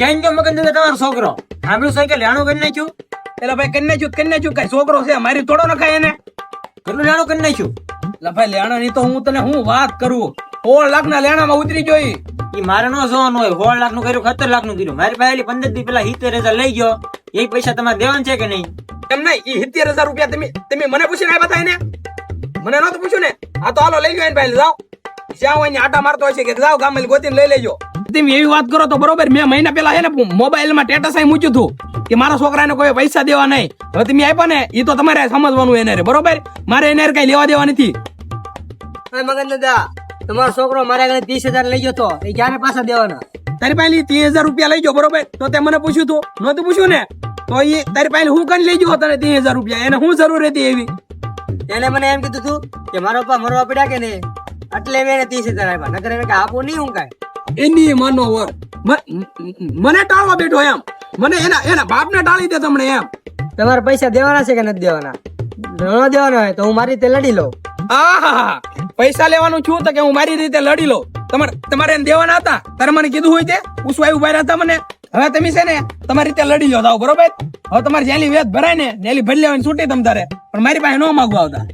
ક્યાં ગયો મગન દાદા તમારો છોકરો? સાંભળ્યું સાયકલ લેણું કરી નાખ્યું? એટલે ભાઈ કરી નાખ્યું કઈ છોકરો છે મારી થોડો નખાય એને. કેટલું લેણું કરી નાખ્યું? એટલે ભાઈ લેણા ની તો હું તને હું વાત કરું, 16 લાખ ના લેણામાં ઉતરી જોઈ. ઈ મારે નો જોવાનું હોય. 16 લાખ નું કર્યું, 17 લાખ નું કર્યું. મારી પાસે 15 દી પેલા 70,000 લઈ ગયો. એ પૈસા તમારે દેવાના છે કે નહીં? એમ નહીં, ઈ 70,000 રૂપિયા તમે મને પૂછીને આવ્યા હતા એને? મને નહોતું પૂછ્યું ને. આ તો હાલો લઈ ગયો એને ભાઈ, જાઓ શ્યાં હોય ને આટા મારતો હશે કે જાઓ ગામ ગોતીને લઈ લેજો. તમે એવી વાત કરો તો બરોબર. મેં મહિના પેલા હે ને મોબાઈલ માં સ્ટેટસ આઈ મૂક્યું હતું કે મારા છોકરાને કોઈ પૈસા દેવા નહીં. હવે તમે આપ્યા ને એ તો તમારે સમજવાનું એને રે, બરોબર. મારે એને કઈ લેવા દેવા નથી. મગન દાદા તમારો છોકરો મારા ઘરે 30,000 લઈ ગયો તો એ ક્યારે પાછા દેવાના? તારી પાસે 30,000 રૂપિયા લઈ ગયો, બરોબર. તો તે મને પૂછ્યું તું, નહોતું પૂછ્યું ને? તો એ તારી પાસે હું કઈ લઈ ગયો તને 30,000 રૂપિયા? એને શું જરૂર હતી એવી? એને મને એમ કીધું તું કે મારો પપ્પા મરવા પડ્યા કે નહીં, એટલે મેં એને 30,000 આપ્યા. નકર એને કઈ આપવું નહીં હું કઈ. એની મનો વર મને ટાળવા બેઠો એમ. મને એના બાપને ટાળી દે તમને એમ. તમારે પૈસા દેવાના છે કે નથી દેવાના? ન દેવાના હોય તો હું મારી રીતે લડી લઉં. આહા, પૈસા લેવાનું છું તો કે હું મારી રીતે લડી લઉં. તમારે એને દેવાના હતા, તારે મને કીધું હોય તે ઉસવાઈ ઉભા રહ્યા હતા મને. હવે તમે છે ને તમારી રીતે લડી લો, બરોબર. હવે તમારે જેલી વેત ભરાય ને એલી ભરી લેવાની છૂટી તમ તારે, પણ મારી પાસે ન માગવા આવતા.